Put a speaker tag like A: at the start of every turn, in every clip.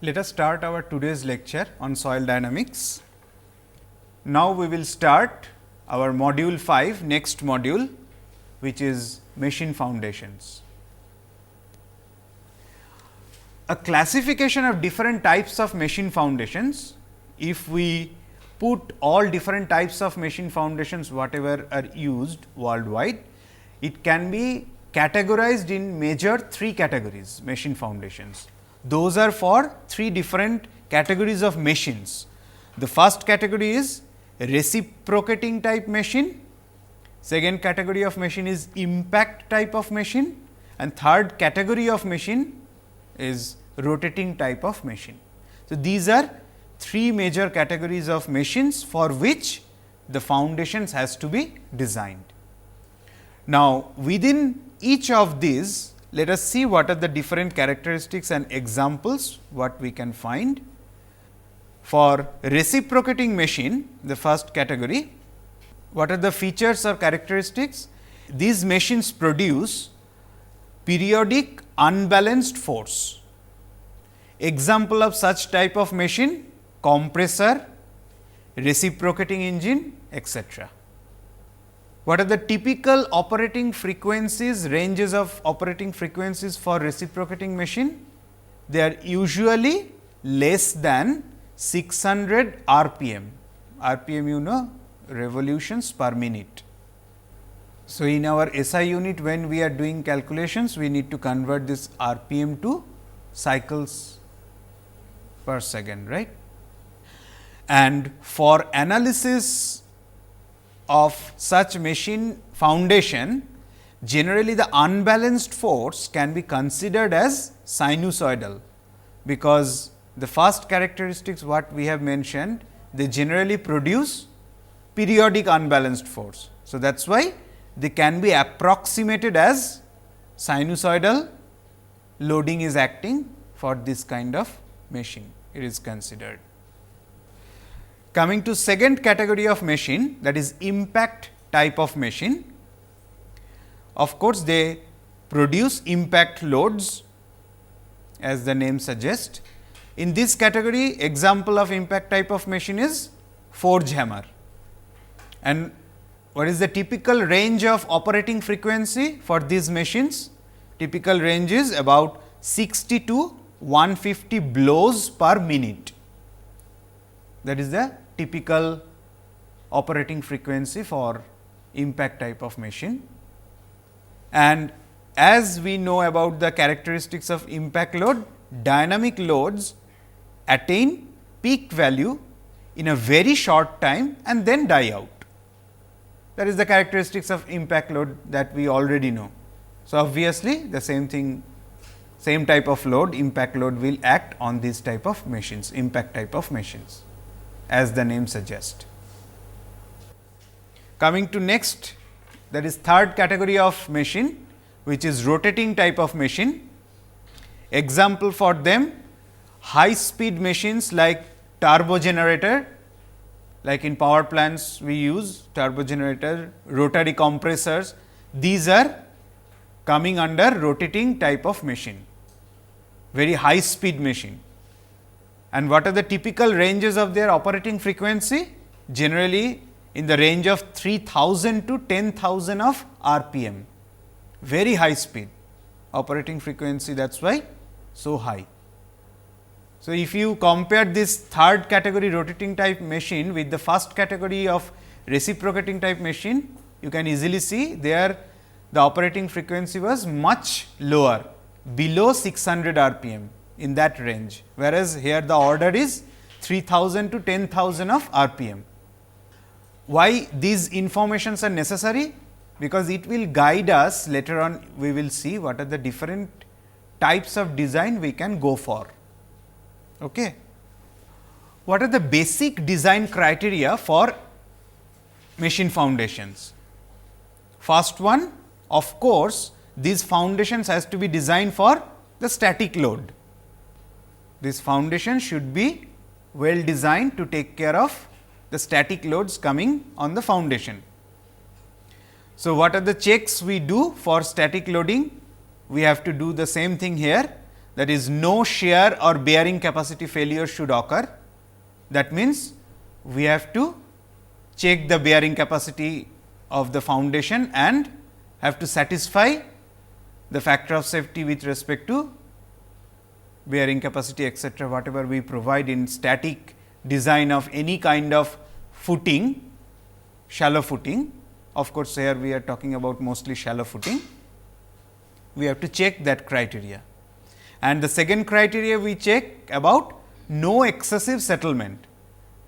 A: Let us start our today's lecture on soil dynamics. Now, we will start our module 5, next module, which is machine foundations. A classification of different types of machine foundations. If we put all different types of machine foundations whatever are used worldwide, it can be categorized in major 3 categories machine foundations. Those are for 3 different categories of machines. The first category is reciprocating type machine, second category of machine is impact type of machine, and third category of machine is rotating type of machine. So, these are 3 major categories of machines for which the foundations has to be designed. Now, within each of these, let us see what are the different characteristics and examples what we can find. For reciprocating machine, the first category, what are the features or characteristics? These machines produce periodic unbalanced force. Example of such type of machine: compressor, reciprocating engine, etc. What are the typical operating frequencies, ranges of operating frequencies for reciprocating machine? They are usually less than 600 RPM. RPM, you know, revolutions per minute. So, in our SI unit, when we are doing calculations, we need to convert this RPM to cycles per second, right? And for analysis of such machine foundation, generally the unbalanced force can be considered as sinusoidal, because the first characteristics what we have mentioned, they generally produce periodic unbalanced force. So, that is why they can be approximated as sinusoidal loading is acting for this kind of machine, it is considered. Coming to second category of machine, that is impact type of machine. Of course, they produce impact loads as the name suggests. In this category, example of impact type of machine is forge hammer. And what is the typical range of operating frequency for these machines? Typical range is about 60 to 150 blows per minute. That is the typical operating frequency for impact type of machine. And as we know about the characteristics of impact load, dynamic loads attain peak value in a very short time and then die out. That is the characteristics of impact load that we already know. So, obviously, the same thing, same type of load, impact load will act on this type of machines, impact type of machines, as the name suggests. Coming to next, that is third category of machine, which is rotating type of machine. Example for them: high speed machines like turbo generator, like in power plants we use turbo generator, rotary compressors. These are coming under rotating type of machine, very high speed machine. And what are the typical ranges of their operating frequency? Generally in the range of 3000 to 10,000 of RPM, very high speed operating frequency, that is why so high. So, if you compare this third category rotating type machine with the first category of reciprocating type machine, you can easily see there the operating frequency was much lower, below 600 RPM, in that range, whereas here the order is 3000 to 10,000 of RPM. Why these informations are necessary? Because it will guide us later on, we will see what are the different types of design we can go for. Okay. What are the basic design criteria for machine foundations? First one, of course, these foundations has to be designed for the static load. This foundation should be well designed to take care of the static loads coming on the foundation. So, what are the checks we do for static loading? We have to do the same thing here. that is no shear or bearing capacity failure should occur. That means, we have to check the bearing capacity of the foundation and have to satisfy the factor of safety with respect to bearing capacity, etc., whatever we provide in static design of any kind of footing, shallow footing. Of course, here we are talking about mostly shallow footing. We have to check that criteria. And the second criteria we check about no excessive settlement,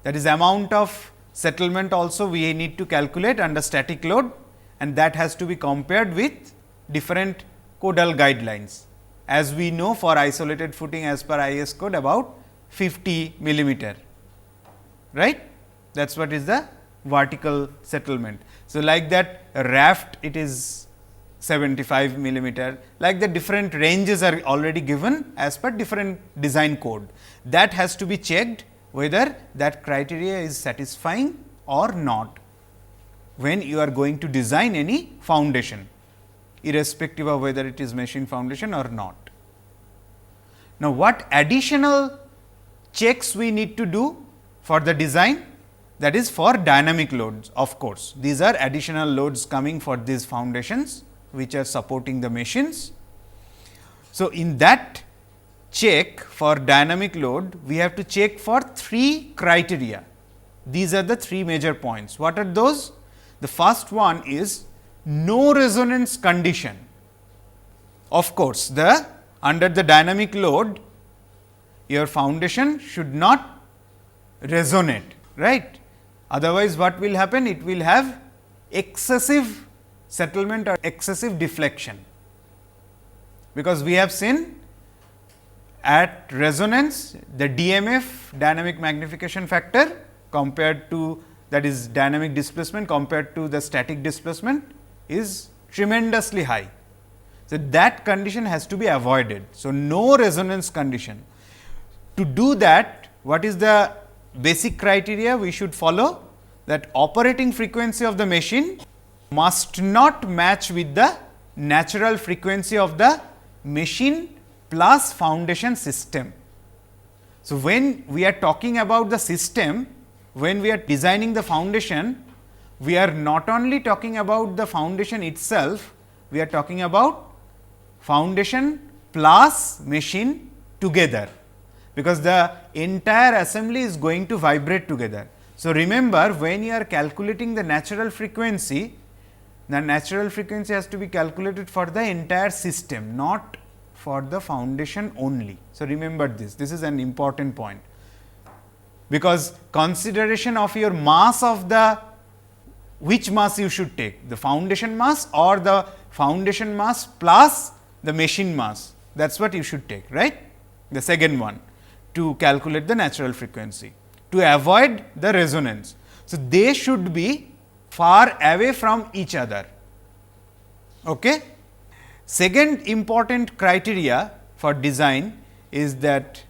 A: that is amount of settlement also we need to calculate under static load, and that has to be compared with different codal guidelines. As we know, for isolated footing as per IS code about 50 millimeter, right. That is what is the vertical settlement. So, like that raft it is 75 millimeter, like the different ranges are already given as per different design code. That has to be checked whether that criteria is satisfying or not when you are going to design any foundation, irrespective of whether it is machine foundation or not. Now, what additional checks we need to do for the design? That is for dynamic loads, of course. These are additional loads coming for these foundations, which are supporting the machines. So, in that check for dynamic load, we have to check for 3 criteria. These are the 3 major points. What are those? The first one is no resonance condition. Of course, under the dynamic load, your foundation should not resonate, right. Otherwise, what will happen? It will have excessive settlement or excessive deflection, because we have seen at resonance the DMF, dynamic magnification factor, compared to, that is dynamic displacement compared to the static displacement, is tremendously high. So, that condition has to be avoided. So, no resonance condition. To do that, what is the basic criteria we should follow? That operating frequency of the machine must not match with the natural frequency of the machine plus foundation system. So, when we are talking about the system, when we are designing the foundation, we are not only talking about the foundation itself, we are talking about foundation plus machine together, because the entire assembly is going to vibrate together. So, remember, when you are calculating the natural frequency has to be calculated for the entire system, not for the foundation only. So, remember this is an important point, because consideration of your mass of the, which mass you should take, the foundation mass or the foundation mass plus the machine mass, that is what you should take, right. The second one, to calculate the natural frequency, to avoid the resonance. So, they should be far away from each other. Okay. Second important criteria for design is that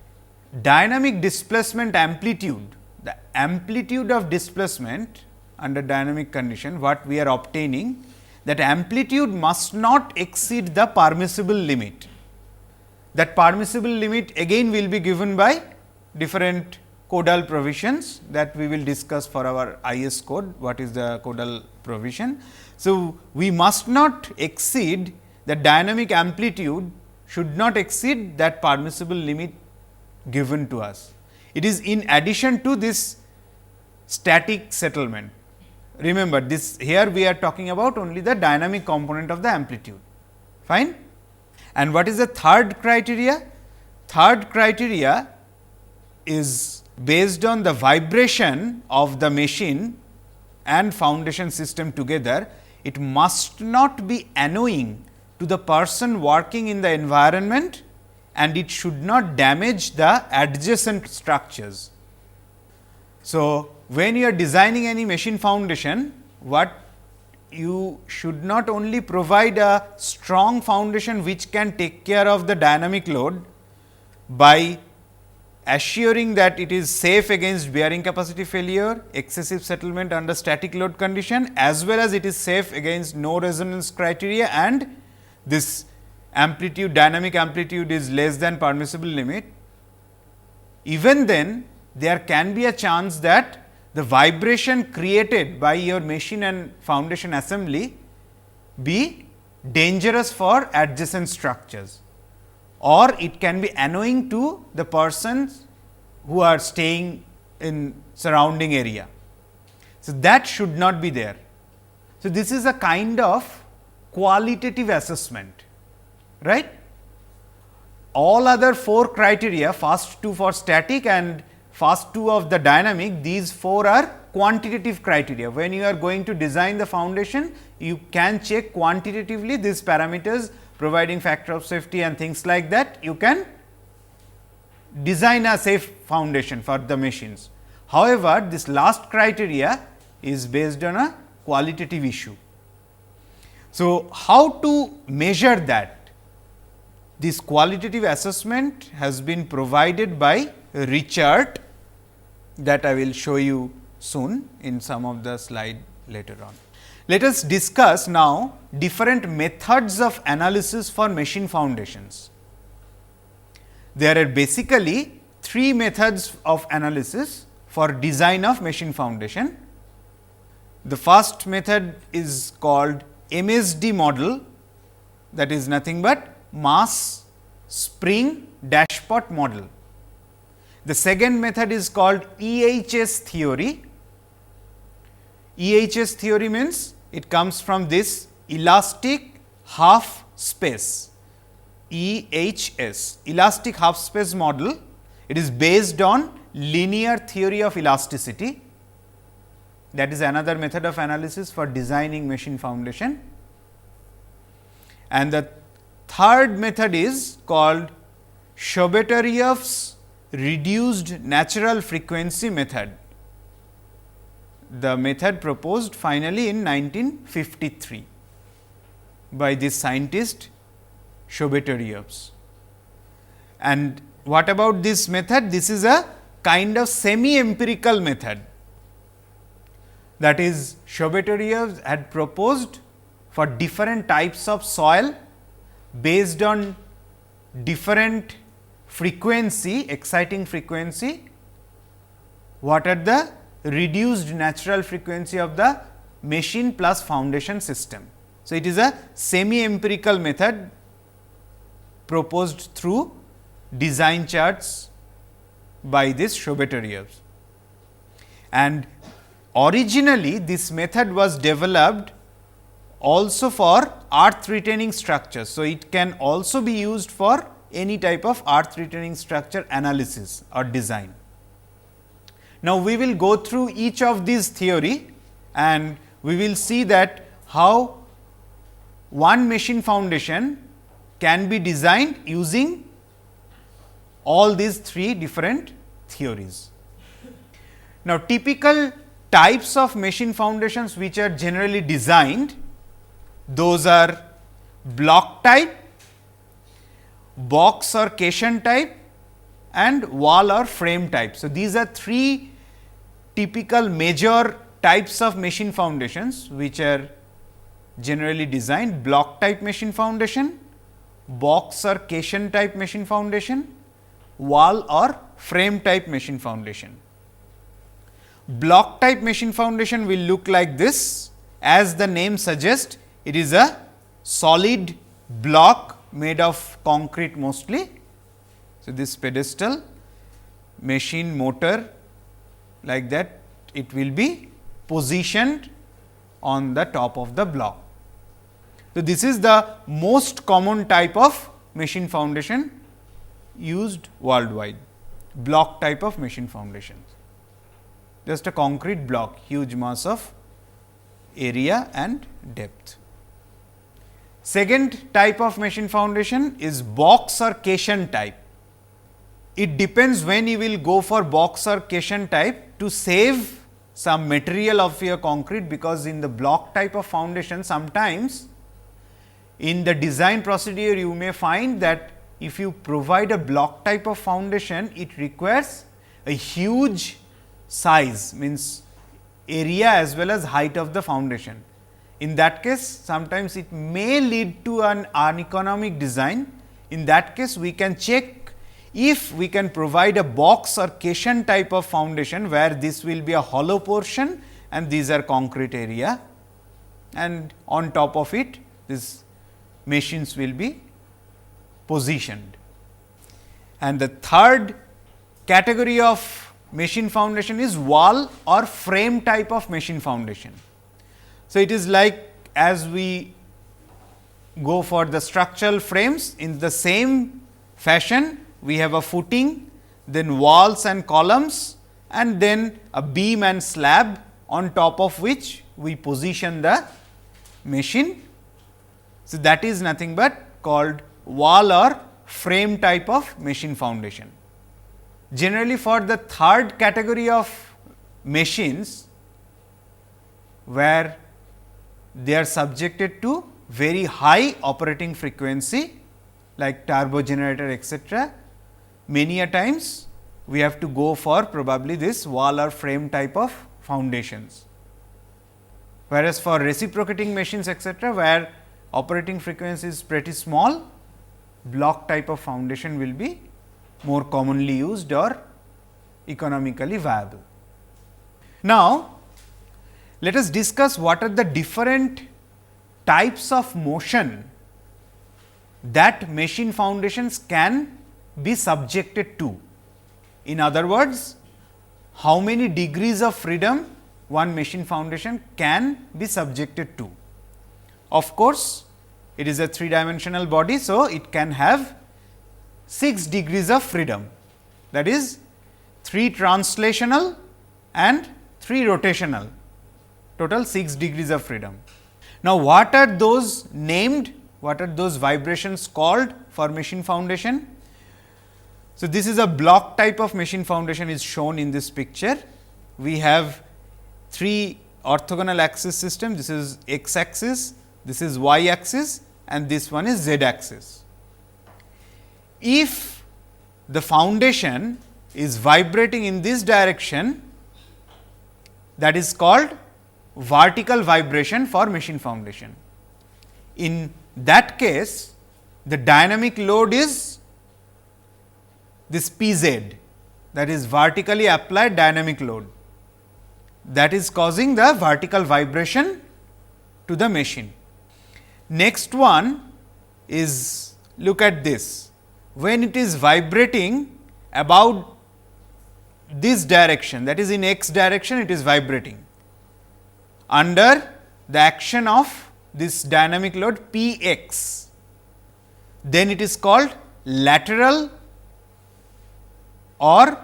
A: dynamic displacement amplitude, the amplitude of displacement under dynamic condition, what we are obtaining, that amplitude must not exceed the permissible limit. That permissible limit again will be given by different codal provisions that we will discuss for our IS code, what is the codal provision. So, we must not exceed the dynamic amplitude, should not exceed that permissible limit given to us. It is in addition to this static settlement. Remember, this here we are talking about only the dynamic component of the amplitude, fine. And what is the third criteria? Third criteria is based on the vibration of the machine and foundation system together. It must not be annoying to the person working in the environment, and it should not damage the adjacent structures. So, when you are designing any machine foundation, what you should not only provide a strong foundation which can take care of the dynamic load by assuring that it is safe against bearing capacity failure, excessive settlement under static load condition, as well as it is safe against no resonance criteria and this amplitude, dynamic amplitude is less than permissible limit, even then there can be a chance that the vibration created by your machine and foundation assembly be dangerous for adjacent structures, or it can be annoying to the persons who are staying in surrounding area. So, that should not be there. So, this is a kind of qualitative assessment, right. All other 4 criteria, first 2 for static and first 2 of the dynamic, these 4 are quantitative criteria. When you are going to design the foundation, you can check quantitatively these parameters, providing factor of safety and things like that. You can design a safe foundation for the machines. However, this last criteria is based on a qualitative issue. So, how to measure that? This qualitative assessment has been provided by Richard, that I will show you soon in some of the slide later on. Let us discuss now different methods of analysis for machine foundations. There are basically 3 methods of analysis for design of machine foundation. The first method is called MSD model, that is nothing but mass spring dashpot model. The second method is called EHS theory. EHS theory means it comes from this elastic half space, EHS, elastic half space model. It is based on linear theory of elasticity. That is another method of analysis for designing machine foundation. And the third method is called Shobetaryev's reduced natural frequency method, the method proposed finally in 1953 by this scientist Shobetaryevs. And what about this method? This is a kind of semi-empirical method, that is Shobetaryevs had proposed for different types of soil based on different frequency, exciting frequency, what are the reduced natural frequency of the machine plus foundation system. So, it is a semi empirical method proposed through design charts by this Shobetaryevs. And originally this method was developed also for earth retaining structures. So, it can also be used for any type of earth retaining structure analysis or design. Now, we will go through each of these theory and we will see that how one machine foundation can be designed using all these 3 different theories. Now, typical types of machine foundations which are generally designed, those are block type, box or caisson type and wall or frame type. So, these are 3 typical major types of machine foundations which are generally designed: block type machine foundation, box or caisson type machine foundation, wall or frame type machine foundation. Block type machine foundation will look like this. As the name suggests, it is a solid block made of concrete mostly. So, this pedestal, machine motor like that, it will be positioned on the top of the block. So, this is the most common type of machine foundation used worldwide, block type of machine foundations. Just a concrete block, huge mass of area and depth. Second type of machine foundation is box or caisson type. It depends when you will go for box or caisson type to save some material of your concrete, because in the block type of foundation sometimes in the design procedure you may find that if you provide a block type of foundation, it requires a huge size, means area as well as height of the foundation. in that case sometimes it may lead to an uneconomic design. In that case we can check if we can provide a box or caisson type of foundation, where this will be a hollow portion and these are concrete area, and on top of it these machines will be positioned. And the third category of machine foundation is wall or frame type of machine foundation. So, it is like as we go for the structural frames, in the same fashion we have a footing, then walls and columns, and then a beam and slab, on top of which we position the machine. So, that is nothing but called wall or frame type of machine foundation. Generally, for the third category of machines, where they are subjected to very high operating frequency like turbo generator etc., many a times we have to go for probably this wall or frame type of foundations. Whereas, for reciprocating machines etc., where operating frequency is pretty small, block type of foundation will be more commonly used or economically viable. Now, let us discuss what are the different types of motion that machine foundations can be subjected to. In other words, how many degrees of freedom one machine foundation can be subjected to. Of course, it is a 3-dimensional body. So, it can have 6 degrees of freedom, that is 3 translational and 3 rotational, total 6 degrees of freedom. Now, what are those named, what are those vibrations called for machine foundation? So, this is a block type of machine foundation is shown in this picture. We have 3 orthogonal axis system, this is x axis, this is y axis, and this one is z axis. If the foundation is vibrating in this direction, that is called vertical vibration for machine foundation. In that case, the dynamic load is this Pz, that is vertically applied dynamic load, that is causing the vertical vibration to the machine. Next one is, look at this, when it is vibrating about this direction, that is in x direction, it is vibrating under the action of this dynamic load P x, then it is called lateral, or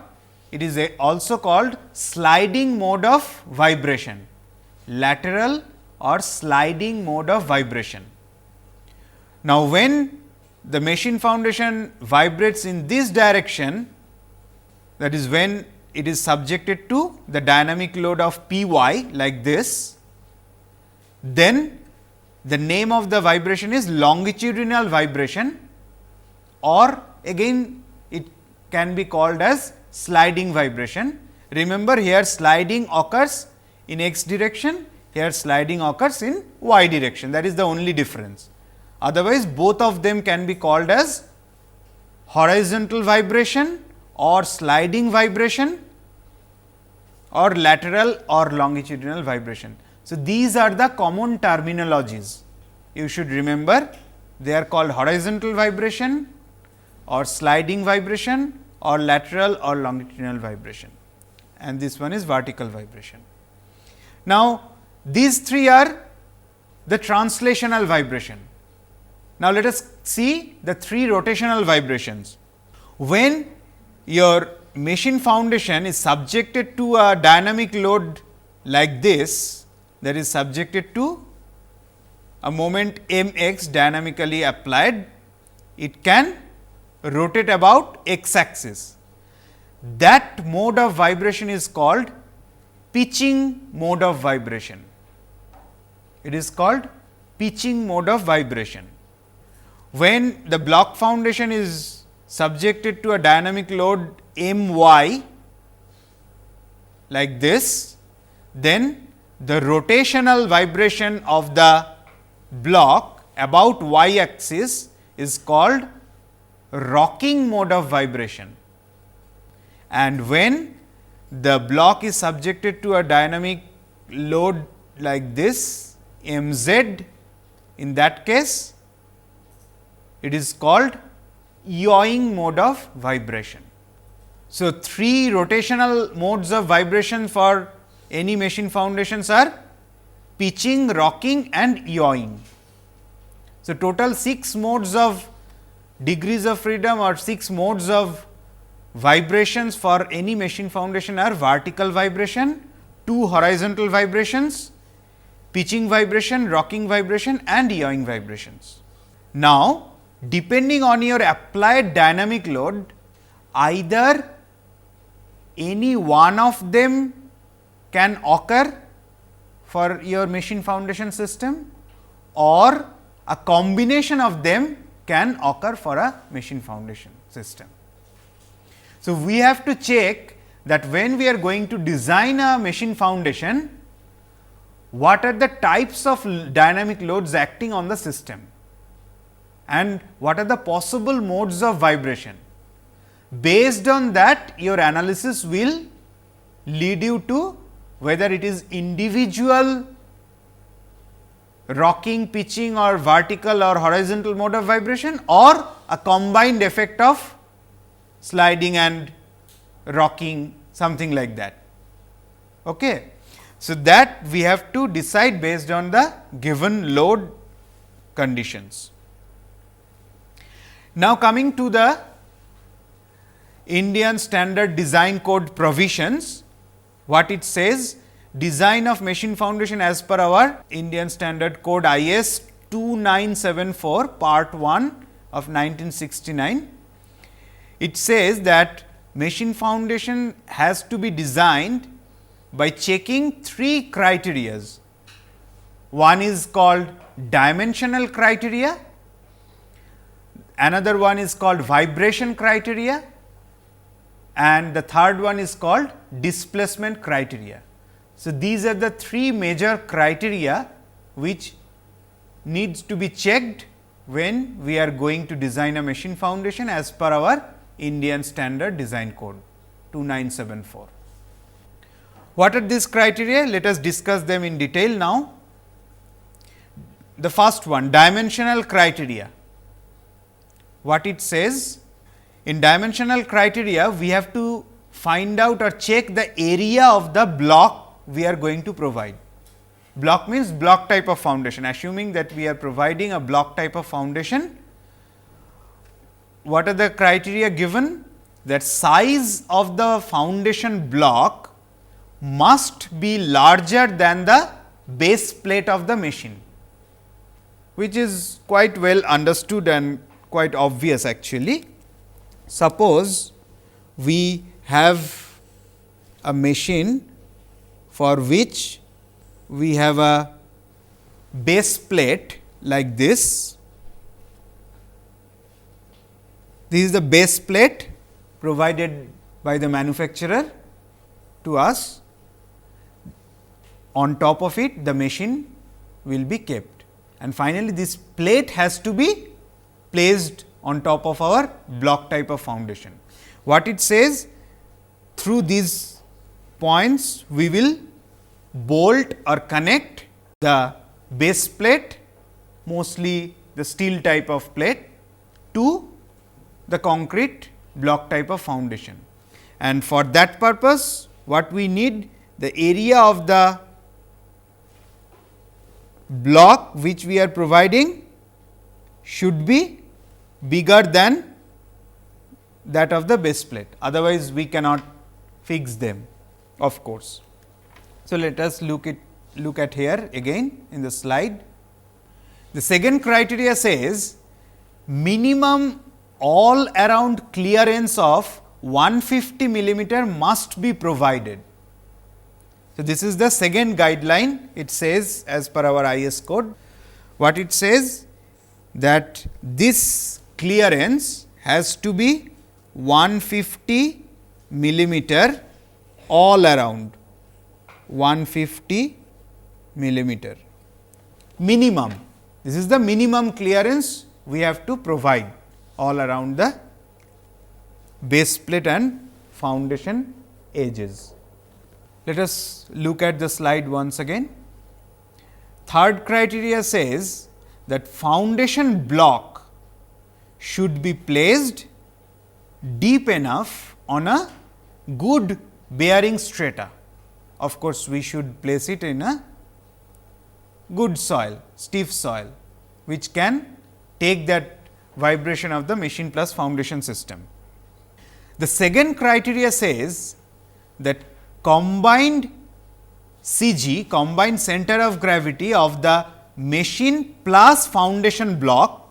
A: it is also called sliding mode of vibration, lateral or sliding mode of vibration. Now, when the machine foundation vibrates in this direction, that is when it is subjected to the dynamic load of P y like this, then the name of the vibration is longitudinal vibration, or again it can be called as sliding vibration. Remember, here sliding occurs in x direction, here sliding occurs in y direction, that is the only difference. Otherwise, both of them can be called as horizontal vibration or sliding vibration or lateral or longitudinal vibration. So, these are the common terminologies you should remember. They are called horizontal vibration or sliding vibration or lateral or longitudinal vibration, and this one is vertical vibration. Now, these three are the translational vibration. Now, let us see the 3 rotational vibrations. When your machine foundation is subjected to a dynamic load like this, that is subjected to a moment m x dynamically applied, it can rotate about x axis. That mode of vibration is called pitching mode of vibration. It is called pitching mode of vibration. When the block foundation is subjected to a dynamic load m y like this, then the rotational vibration of the block about y axis is called rocking mode of vibration, and when the block is subjected to a dynamic load like this mz, in that case it is called yawing mode of vibration. So, 3 rotational modes of vibration for any machine foundations are pitching, rocking and yawing. So, total 6 modes of degrees of freedom or 6 modes of vibrations for any machine foundation are vertical vibration, 2 horizontal vibrations, pitching vibration, rocking vibration and yawing vibrations. Now, depending on your applied dynamic load, either any one of them can occur for your machine foundation system, or a combination of them can occur for a machine foundation system. So, we have to check that when we are going to design a machine foundation, what are the types of dynamic loads acting on the system and what are the possible modes of vibration. Based on that, your analysis will lead you to whether it is individual rocking, pitching or vertical or horizontal mode of vibration, or a combined effect of sliding and rocking, something like that. Okay. So, that we have to decide based on the given load conditions. Now, coming to the Indian Standard Design Code provisions, what it says: design of machine foundation as per our Indian Standard Code IS 2974 part 1 of 1969. It says that machine foundation has to be designed by checking 3 criterias. One is called dimensional criteria, another one is called vibration criteria, and the third one is called displacement criteria. So, these are the 3 major criteria which needs to be checked when we are going to design a machine foundation as per our Indian Standard Design Code 2974. What are these criteria? Let us discuss them in detail now. The first one, dimensional criteria. What it says? In dimensional criteria, we have to find out or check the area of the block we are going to provide. Block means block type of foundation. Assuming that we are providing a block type of foundation, what are the criteria given? That size of the foundation block must be larger than the base plate of the machine, which is quite well understood and quite obvious actually. Suppose we have a machine for which we have a base plate like this. This is the base plate provided by the manufacturer to us. On top of it, the machine will be kept, and finally, this plate has to be placed on top of our block type of foundation. What it says, through these points we will bolt or connect the base plate, mostly the steel type of plate, to the concrete block type of foundation. And for that purpose, what we need, the area of the block which we are providing should be bigger than that of the base plate, otherwise we cannot fix them, of course. So, let us look at here again in the slide. The second criteria says minimum all around clearance of 150 millimeter must be provided. So, this is the second guideline. It says as per our IS code, what it says, that this clearance has to be 150 millimeter all around, 150 millimeter minimum. This is the minimum clearance we have to provide all around the base plate and foundation edges. Let us look at the slide once again. Third criteria says that foundation block should be placed deep enough on a good bearing strata. Of course, we should place it in a good soil, stiff soil, which can take that vibration of the machine plus foundation system. The second criteria says that combined CG, combined center of gravity of the machine plus foundation block,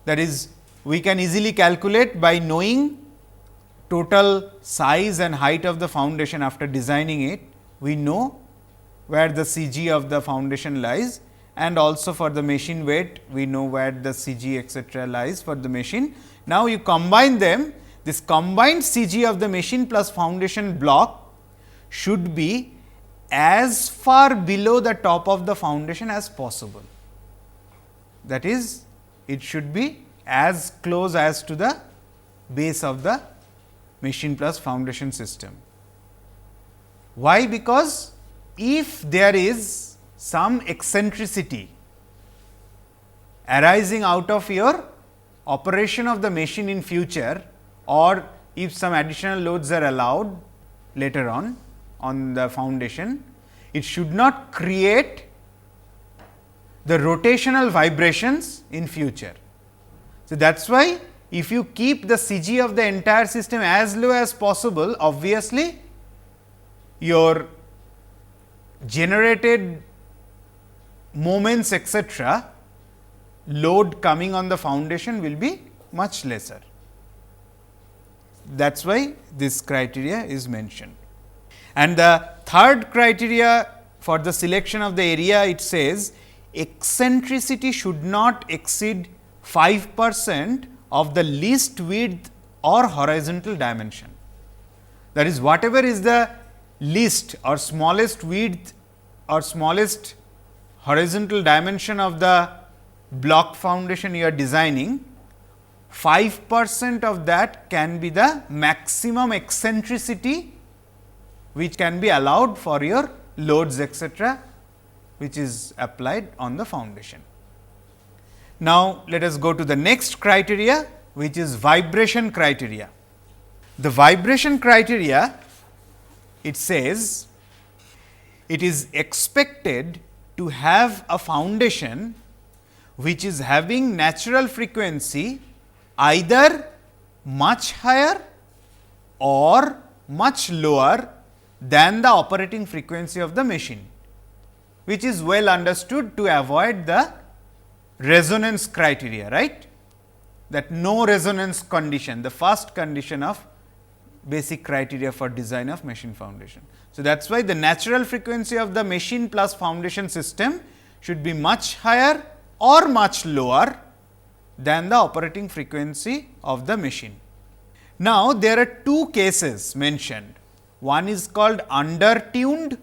A: that is, we can easily calculate by knowing total size and height of the foundation after designing it. We know where the CG of the foundation lies, and also for the machine weight we know where the CG etcetera lies for the machine. Now, you combine them, this combined CG of the machine plus foundation block should be as far below the top of the foundation as possible. That is, it should be as close as to the base of the machine plus foundation system. Why? Because if there is some eccentricity arising out of your operation of the machine in future, or if some additional loads are allowed later on the foundation, it should not create the rotational vibrations in future. So, that is why if you keep the CG of the entire system as low as possible, obviously your generated moments etcetera load coming on the foundation will be much lesser. That is why this criteria is mentioned. And the third criteria for the selection of the area, it says eccentricity should not exceed 5% of the least width or horizontal dimension. That is, whatever is the least or smallest width or smallest horizontal dimension of the block foundation you are designing, 5% of that can be the maximum eccentricity which can be allowed for your loads etcetera, which is applied on the foundation. Now, let us go to the next criteria, which is vibration criteria. The vibration criteria, it says it is expected to have a foundation which is having natural frequency either much higher or much lower than the operating frequency of the machine, which is well understood to avoid the resonance criteria, right, that no resonance condition, the first condition of basic criteria for design of machine foundation. So, that is why the natural frequency of the machine plus foundation system should be much higher or much lower than the operating frequency of the machine. Now, there are two cases mentioned. One is called under-tuned,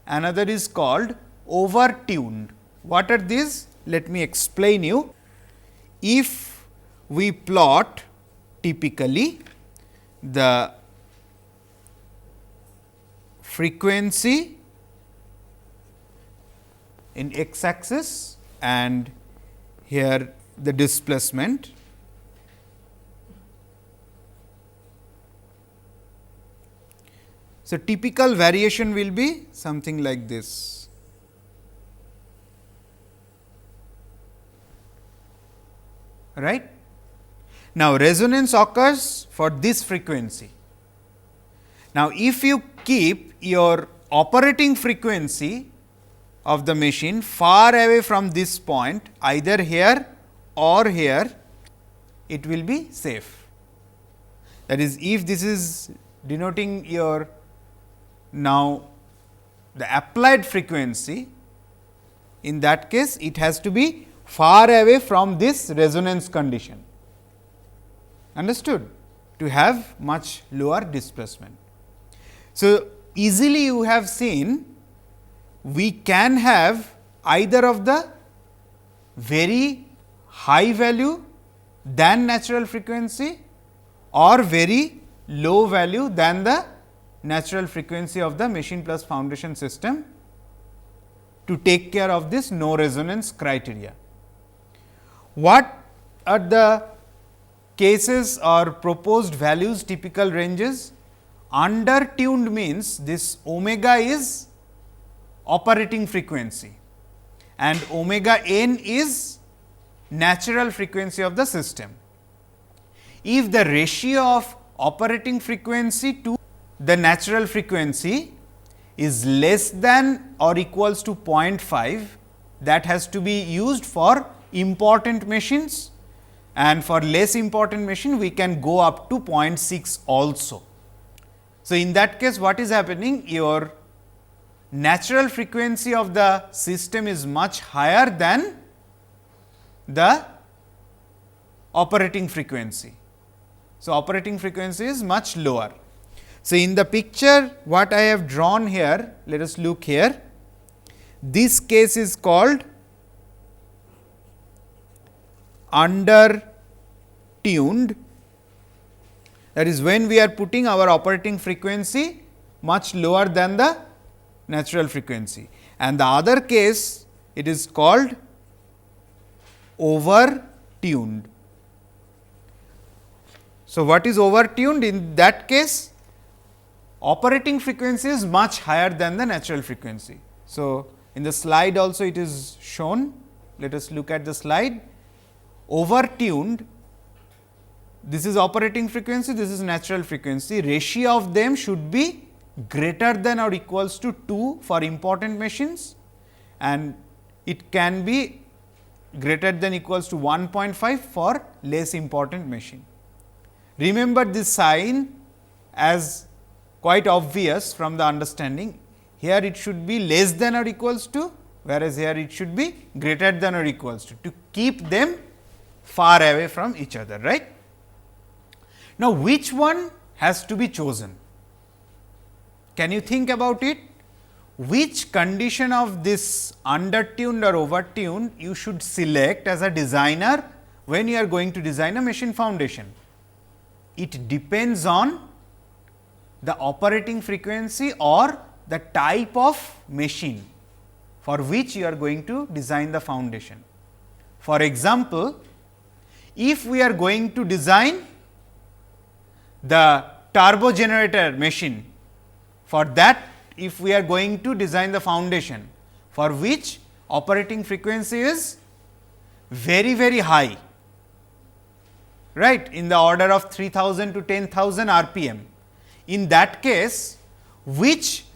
A: another is called over-tuned. What are these? Let me explain you. If we plot typically the frequency in x axis and here the displacement, so typical variation will be something like this. Right. Now, resonance occurs for this frequency. Now, if you keep your operating frequency of the machine far away from this point, either here or here, it will be safe. That is, if this is denoting your now the applied frequency, in that case it has to be far away from this resonance condition, understood, to have much lower displacement. So, easily you have seen we can have either of the very high value than natural frequency or very low value than the natural frequency of the machine plus foundation system to take care of this no resonance criteria. What are the cases or proposed values, typical ranges? Under tuned means this omega is operating frequency and omega n is natural frequency of the system. If the ratio of operating frequency to the natural frequency is less than or equals to 0.5, that has to be used for important machines, and for less important machine we can go up to 0.6 also. So, in that case what is happening? Your natural frequency of the system is much higher than the operating frequency. So, operating frequency is much lower. So, in the picture what I have drawn here, let us look here. This case is called under tuned, that is when we are putting our operating frequency much lower than the natural frequency, and the other case it is called over tuned. So, what is over tuned? In that case operating frequency is much higher than the natural frequency. So, in the slide also it is shown, let us look at the slide. Over tuned, this is operating frequency, this is natural frequency, ratio of them should be greater than or equals to 2 for important machines, and it can be greater than equals to 1.5 for less important machine. Remember this sign as quite obvious from the understanding. Here it should be less than or equals to, whereas here it should be greater than or equals to keep them far away from each other, right. Now, which one has to be chosen? Can you think about it? Which condition of this under tuned or over tuned you should select as a designer when you are going to design a machine foundation? It depends on the operating frequency or the type of machine for which you are going to design the foundation. For example, if we are going to design the turbo generator machine, for that if we are going to design the foundation for which operating frequency is very high, right, in the order of 3000 to 10,000 RPM. In that case, which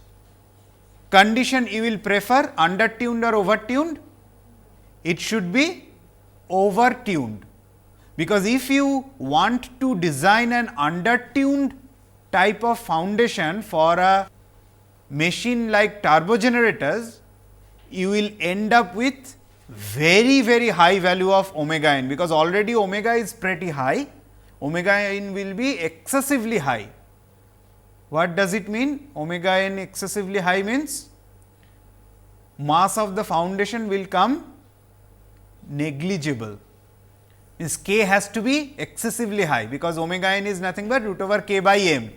A: condition you will prefer, under tuned or over tuned? It should be over tuned, because if you want to design an under tuned type of foundation for a machine like turbo generators, you will end up with very high value of omega n, because already omega is pretty high, omega n will be excessively high. What does it mean? Omega n excessively high means mass of the foundation will come negligible, means k has to be excessively high, because omega n is nothing but root over k by m.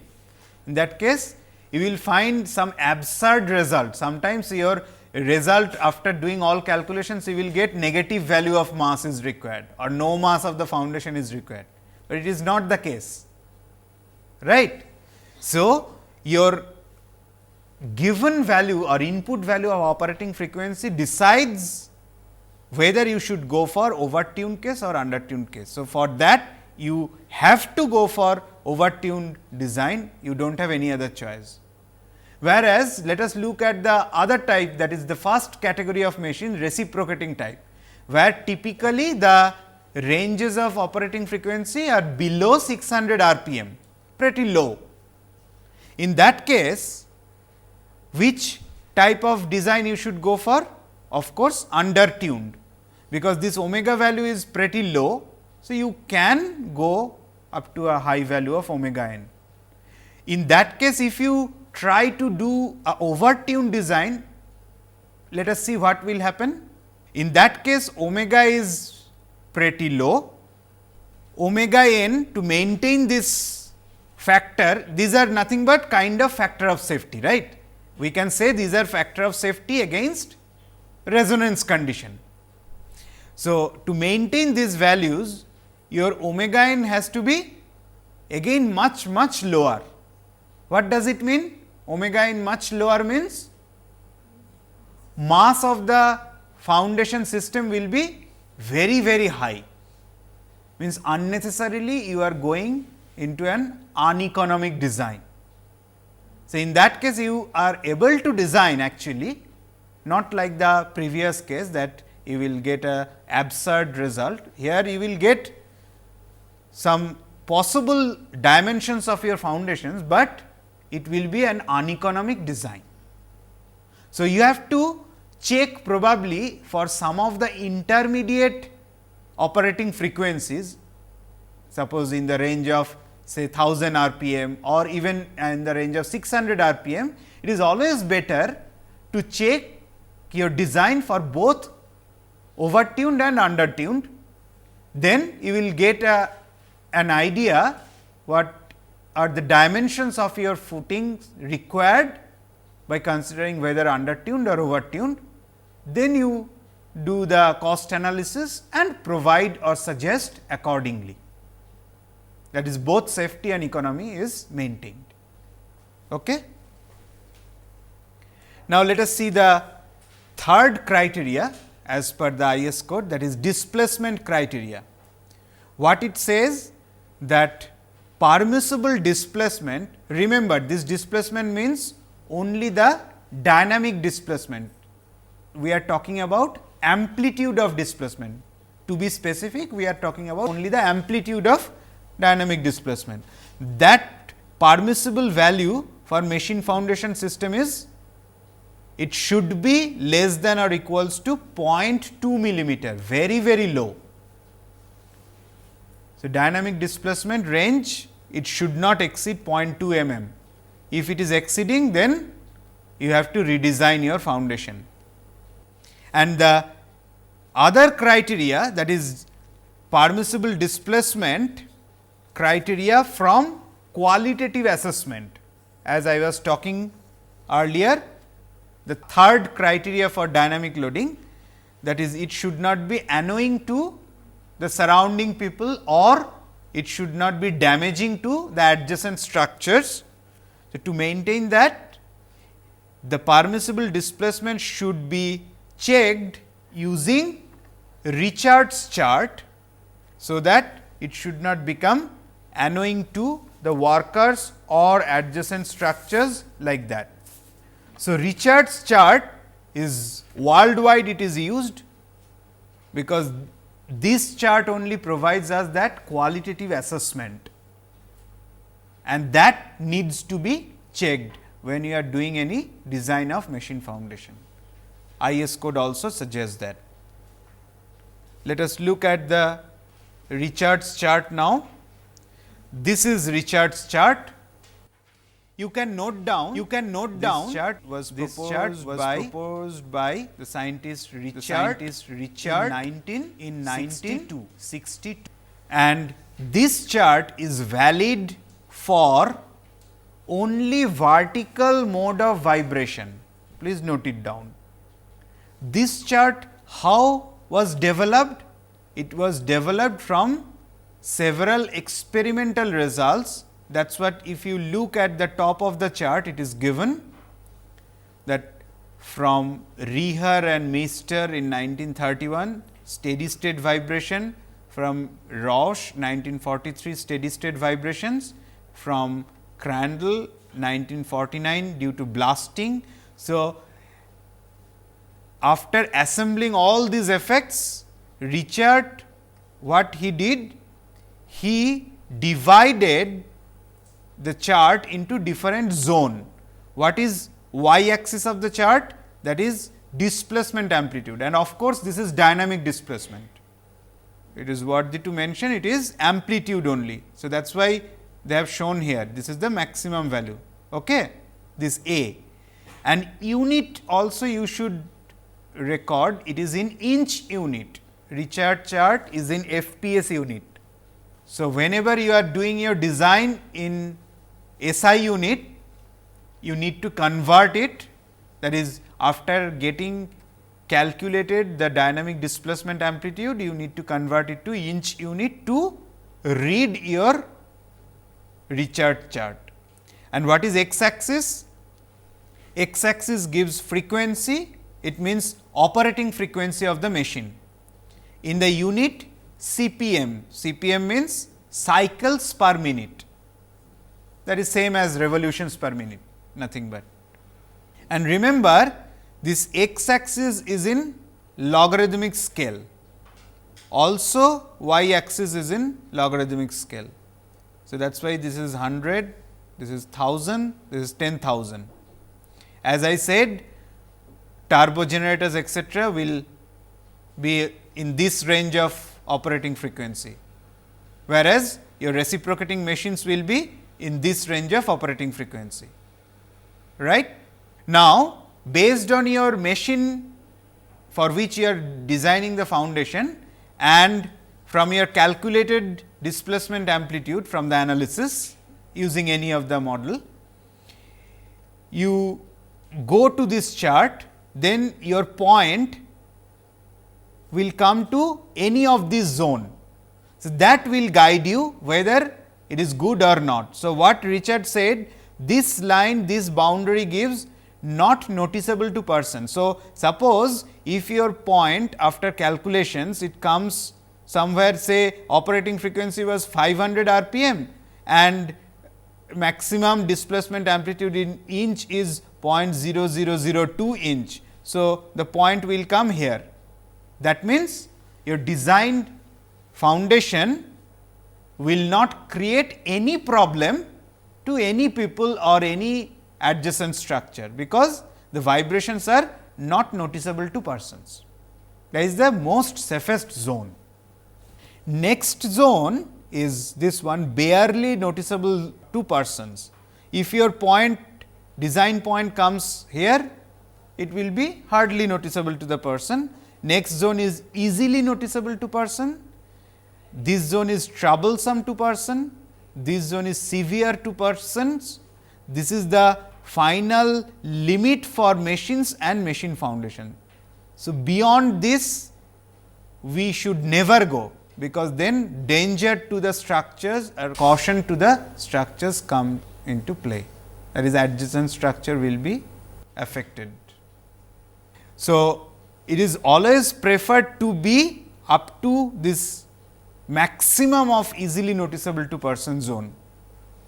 A: In that case, you will find some absurd result. Sometimes your result after doing all calculations, you will get negative value of mass is required or no mass of the foundation is required, but it is not the case, right. So, your given value or input value of operating frequency decides whether you should go for over tuned case or under tuned case. So, for that you have to go for over tuned design, you do not have any other choice. Whereas, let us look at the other type, that is the first category of machine, reciprocating type, where typically the ranges of operating frequency are below 600 RPM, pretty low. In that case, which type of design you should go for? Of course, under tuned, because this omega value is pretty low. So, you can go up to a high value of omega n. In that case, if you try to do a over tuned design, let us see what will happen. In that case, omega is pretty low. Omega n, to maintain this factor, these are nothing but kind of factor of safety, right. We can say these are factor of safety against resonance condition. So, to maintain these values, your omega n has to be again much lower. What does it mean? Omega n much lower means mass of the foundation system will be very high, means unnecessarily you are going into an uneconomic design. So, in that case you are able to design actually, not like the previous case that you will get a absurd result. Here you will get some possible dimensions of your foundations, but it will be an uneconomic design. So, you have to check probably for some of the intermediate operating frequencies, suppose in the range of say 1000 rpm or even in the range of 600 rpm, it is always better to check your design for both overtuned and undertuned. Then you will get an idea what are the dimensions of your footings required by considering whether undertuned or overtuned. Then you do the cost analysis and provide or suggest accordingly. That is, both safety and economy is maintained. Okay. Now, let us see the third criteria as per the IS code, that is displacement criteria. What it says, that permissible displacement, remember this displacement means only the dynamic displacement. We are talking about amplitude of displacement. To be specific, we are talking about only the amplitude of dynamic displacement. That permissible value for machine foundation system is, it should be less than or equals to 0.2 millimeter, very low. So, dynamic displacement range, it should not exceed 0.2 mm. If it is exceeding, then you have to redesign your foundation. And the other criteria, that is permissible displacement criteria from qualitative assessment. As I was talking earlier, the third criteria for dynamic loading, that is, it should not be annoying to the surrounding people or it should not be damaging to the adjacent structures. So, to maintain that, the permissible displacement should be checked using Richard's chart, so that it should not become annoying to the workers or adjacent structures like that. So, Richard's chart is worldwide, it is used because this chart only provides us that qualitative assessment, and that needs to be checked when you are doing any design of machine foundation. IS code also suggests that. Let us look at the Richard's chart now. This is Richard's chart. You can note down. This chart was proposed by the scientist Richard in 1962, and this chart is valid for only vertical mode of vibration. Please note it down. This chart how was developed? It was developed from several experimental results. That is what, if you look at the top of the chart, it is given that from Reher and Meister in 1931, steady state vibration, from Rausch 1943, steady state vibrations, from Crandall 1949 due to blasting. So, after assembling all these effects, Richard, what he did? He divided the chart into different zone. What is y axis of the chart? That is displacement amplitude, and of course, this is dynamic displacement. It is worthy to mention, it is amplitude only. So, that is why they have shown here, this is the maximum value, okay? This A, and unit also you should record, it is in inch unit. Richard chart is in FPS unit. So, whenever you are doing your design in SI unit, you need to convert it, that is after getting calculated the dynamic displacement amplitude, you need to convert it to inch unit to read your Richard chart. And what is x axis? X axis gives frequency, it means operating frequency of the machine. In the unit CPM, CPM means cycles per minute, that is same as revolutions per minute, nothing but. And remember, this x axis is in logarithmic scale, also y axis is in logarithmic scale. So, that is why this is 100, this is 1000, this is 10,000. As I said, turbo generators etcetera will be in this range of operating frequency, whereas your reciprocating machines will be in this range of operating frequency. Right? Now, based on your machine for which you are designing the foundation and from your calculated displacement amplitude from the analysis using any of the model, you go to this chart, then your point will come to any of this zone. So, that will guide you whether it is good or not. So, what Richard said, this line, this boundary gives not noticeable to person. So, suppose if your point after calculations it comes somewhere, say operating frequency was 500 RPM and maximum displacement amplitude in inch is 0.0002 inch. So, the point will come here. That means, your designed foundation will not create any problem to any people or any adjacent structure, because the vibrations are not noticeable to persons. That is the most safest zone. Next zone is this one, barely noticeable to persons. If your point, design point comes here, it will be hardly noticeable to the person. Next zone is easily noticeable to person. This zone is troublesome to person. This zone is severe to persons. This is the final limit for machines and machine foundation. So, beyond this we should never go, because then danger to the structures or caution to the structures come into play, that is adjacent structure will be affected. So, it is always preferred to be up to this maximum of easily noticeable to person zone,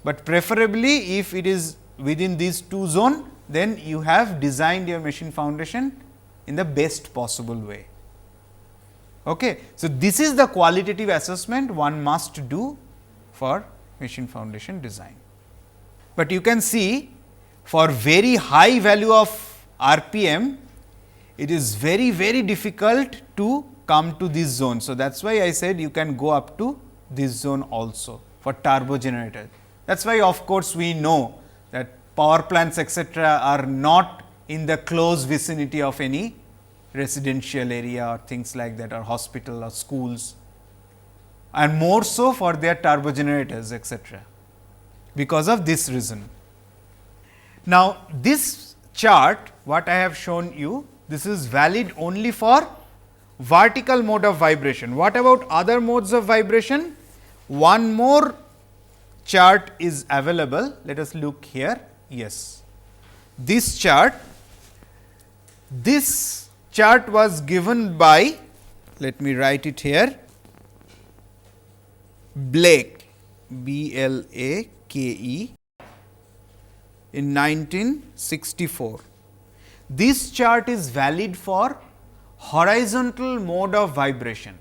A: but preferably if it is within these two zone, then you have designed your machine foundation in the best possible way. Okay. So, this is the qualitative assessment one must do for machine foundation design. But you can see for very high value of RPM, it is very difficult to come to this zone. So, that is why I said you can go up to this zone also for turbo generator. That is why of course, we know that power plants etcetera are not in the close vicinity of any residential area or things like that, or hospital or schools, and more so for their turbo generators etcetera, because of this reason. Now, this chart what I have shown you, this is valid only for vertical mode of vibration. What about other modes of vibration? One more chart is available. Let us look here. Yes, this chart was given by, let me write it here, Blake, B-L-A-K-E, in 1964. This chart is valid for horizontal mode of vibration.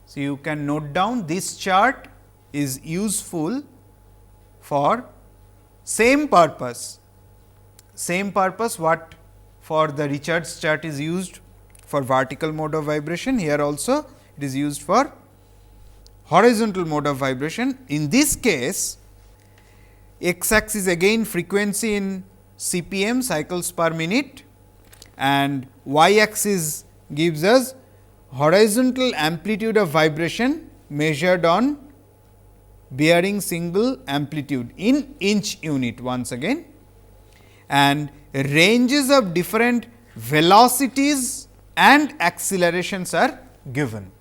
A: So, you can note down this chart is useful for same purpose what for the Richards chart is used for vertical mode of vibration. Here also it is used for horizontal mode of vibration. In this case, x axis again frequency in CPM, cycles per minute, and y axis gives us horizontal amplitude of vibration measured on bearing single amplitude in inch unit once again, and ranges of different velocities and accelerations are given.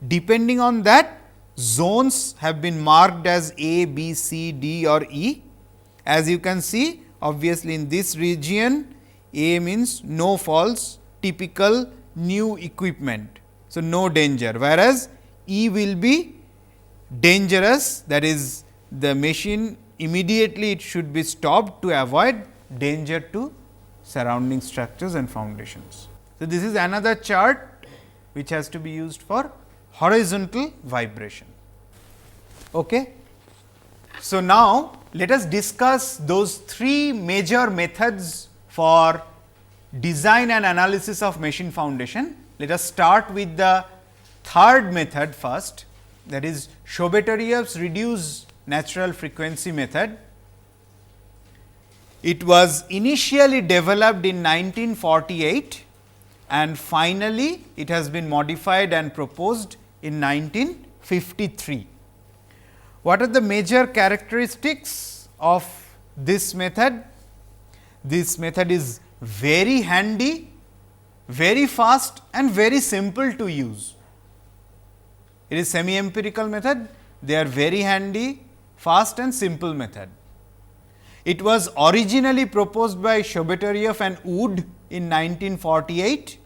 A: Depending on that, zones have been marked as A, B, C, D or E. As you can see, obviously in this region, A means no faults, typical new equipment. So, no danger, whereas E will be dangerous, that is the machine immediately it should be stopped to avoid danger to surrounding structures and foundations. So, this is another chart which has to be used for horizontal vibration. Okay. So, now let us discuss those three major methods for design and analysis of machine foundation. Let us start with the third method first, that is Chebotarev's reduced natural frequency method. It was initially developed in 1948 and finally, it has been modified and proposed in 1953. What are the major characteristics of this method? This method is very handy, very fast and very simple to use. It is semi empirical method, they are very handy, fast and simple method. It was originally proposed by Chebotarev and Wood in 1948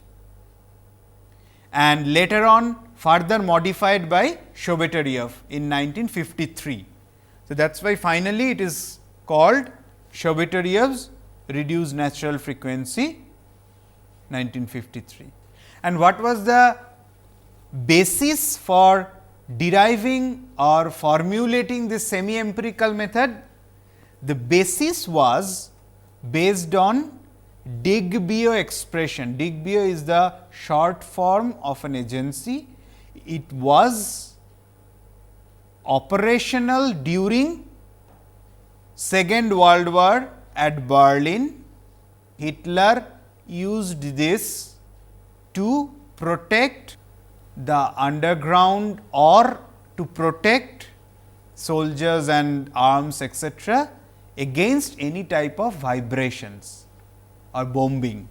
A: and later on further modified by Chebotarev in 1953. So, that is why finally, it is called Chebotarev's reduced natural frequency 1953. And what was the basis for deriving or formulating this semi empirical method? The basis was based on Digbeau expression. Digbeau is the short form of an agency. It was operational during Second World War at Berlin. Hitler used this to protect the underground or to protect soldiers and arms etc., against any type of vibrations or bombing.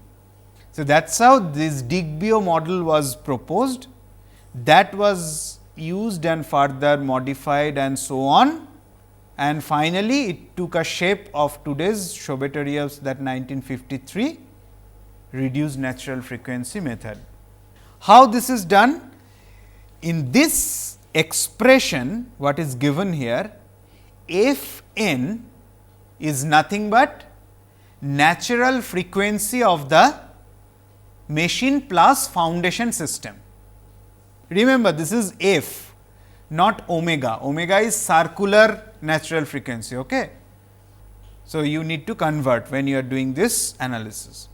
A: So, that is how this Digbeau model was proposed, that was used and further modified and so on, and finally, it took a shape of today's Chebotarev's that 1953 reduced natural frequency method. How this is done? In this expression, what is given here, F n is nothing but natural frequency of the machine plus foundation system. Remember, this is F, not omega. Omega is circular natural frequency. Okay? So, you need to convert when you are doing this analysis.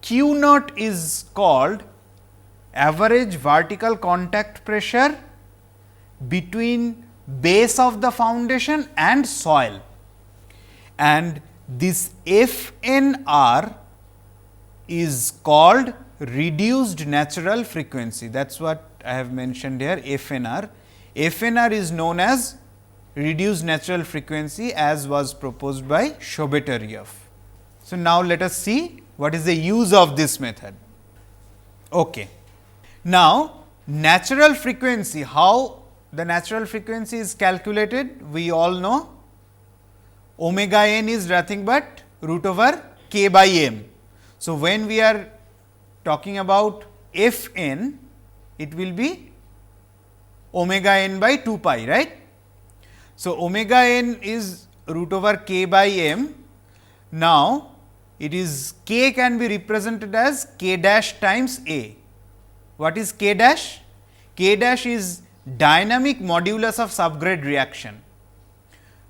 A: Q naught is called average vertical contact pressure between base of the foundation and soil, and this FNR is called reduced natural frequency. That is what I have mentioned here, FNR. FNR is known as reduced natural frequency as was proposed by Chebotarev. So, now let us see what is the use of this method. Okay. Now, natural frequency, how the natural frequency is calculated, we all know omega n is nothing but root over k by m. So, when we are talking about f n, it will be omega n by 2 pi, right. So, omega n is root over k by m. Now, it is k can be represented as k dash times a. What is k dash? K dash is dynamic modulus of subgrade reaction.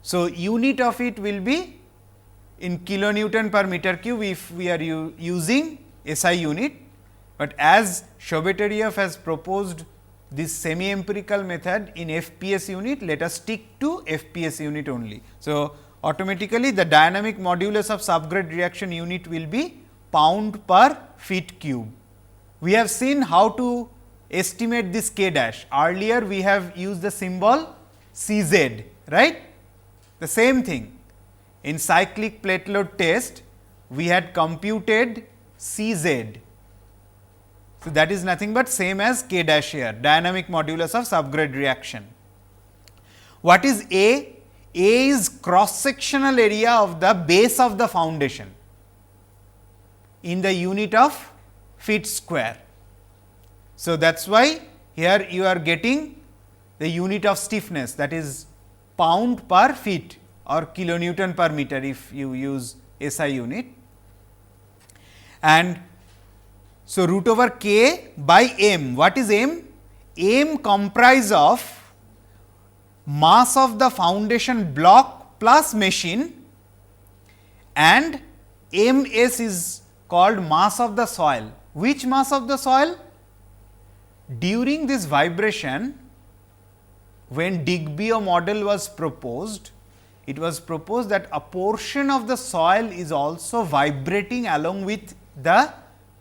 A: So, unit of it will be in kilonewton per meter cube if we are using SI unit, but as Chebotarev has proposed this semi empirical method in FPS unit, let us stick to FPS unit only. So, automatically the dynamic modulus of subgrade reaction unit will be pound per feet cube. We have seen how to estimate this k dash. Earlier we have used the symbol Cz, right. The same thing in cyclic plate load test we had computed Cz. So, that is nothing but same as k dash here, dynamic modulus of subgrade reaction. What is A? A is cross sectional area of the base of the foundation in the unit of feet square. So, that is why here you are getting the unit of stiffness, that is pound per feet or kilonewton per meter if you use SI unit. And so, root over k by m. What is m? M comprise of mass of the foundation block plus machine, and ms is called mass of the soil. Which mass of the soil? During this vibration, when Digbeau model was proposed, it was proposed that a portion of the soil is also vibrating along with the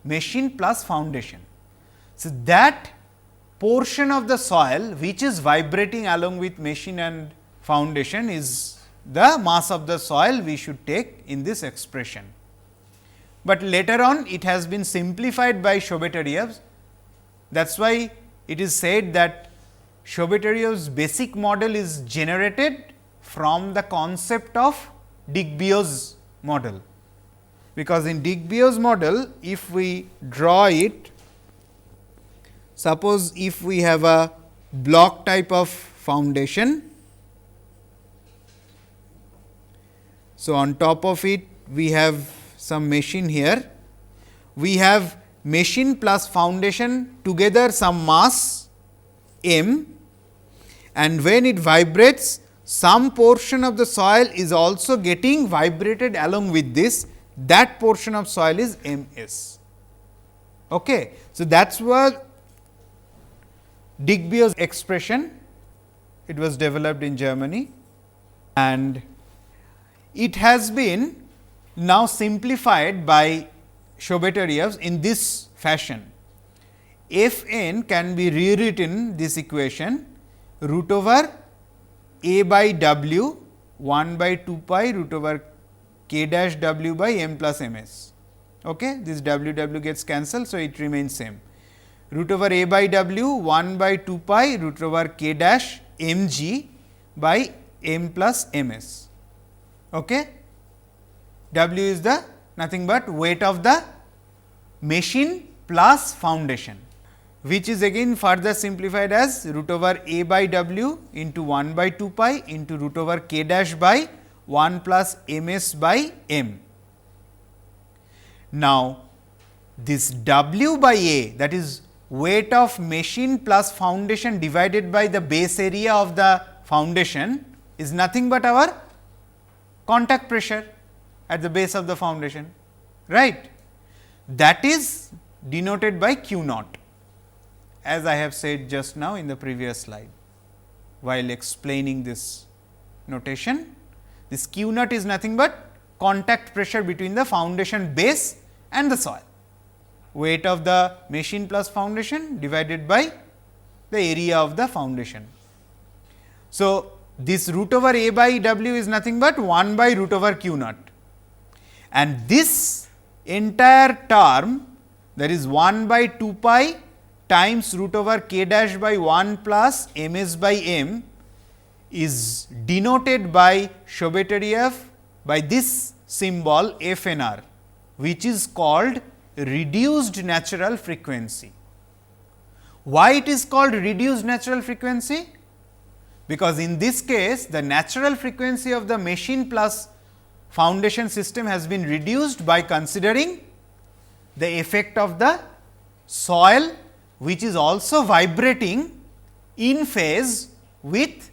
A: machine plus foundation. So, that portion of the soil which is vibrating along with machine and foundation is the mass of the soil we should take in this expression. But later on it has been simplified by Chauvet-Ariev. That is why it is said that Chauvet-Ariev's basic model is generated from the concept of Digbeau's model. Because in Digbeau's model, if we draw it, suppose if we have a block type of foundation. So, on top of it we have some machine here, we have machine plus foundation together some mass m, and when it vibrates some portion of the soil is also getting vibrated along with this, that portion of soil is ms. Okay. So, that is what Digbeau's expression, it was developed in Germany, and it has been now simplified by Chauvet-Ariev in this fashion. F n can be rewritten this equation root over a by w 1 by 2 pi root over k dash w by m plus m s. Okay. This w gets cancelled. So, it remains same, root over a by w 1 by 2 pi root over k dash m g by m plus m s. Okay. W is the nothing but weight of the machine plus foundation, which is again further simplified as root over a by w into 1 by 2 pi into root over k dash by 1 plus m s by m. Now, this w by a, that is weight of machine plus foundation divided by the base area of the foundation, is nothing but our contact pressure at the base of the foundation, right. That is denoted by Q naught, as I have said just now in the previous slide while explaining this notation. This Q naught is nothing but contact pressure between the foundation base and the soil, weight of the machine plus foundation divided by the area of the foundation. So, this root over a by w is nothing but 1 by root over Q naught, and this entire term, that is 1 by 2 pi times root over k dash by 1 plus m s by m, is denoted by Chauvet-Ariev by this symbol f n r, which is called reduced natural frequency. Why it is called reduced natural frequency? Because in this case the natural frequency of the machine plus foundation system has been reduced by considering the effect of the soil, which is also vibrating in phase with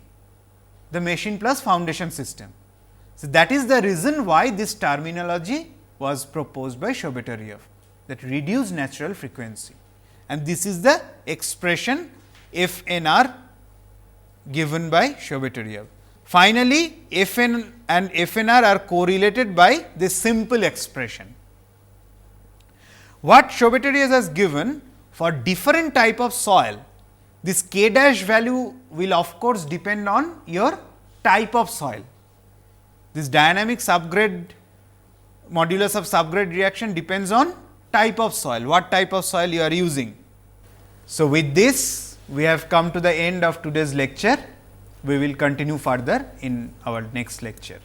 A: the machine plus foundation system. So, that is the reason why this terminology was proposed by Chauvet-Ariev, that reduced natural frequency, and this is the expression f n r given by Chauvet-Ariev. Finally, f n and f n r are correlated by this simple expression. What Chauveterius has given for different type of soil, this k dash value will of course depend on your type of soil. This dynamic subgrade modulus of subgrade reaction depends on type of soil, what type of soil you are using. So, with this we have come to the end of today's lecture. We will continue further in our next lecture.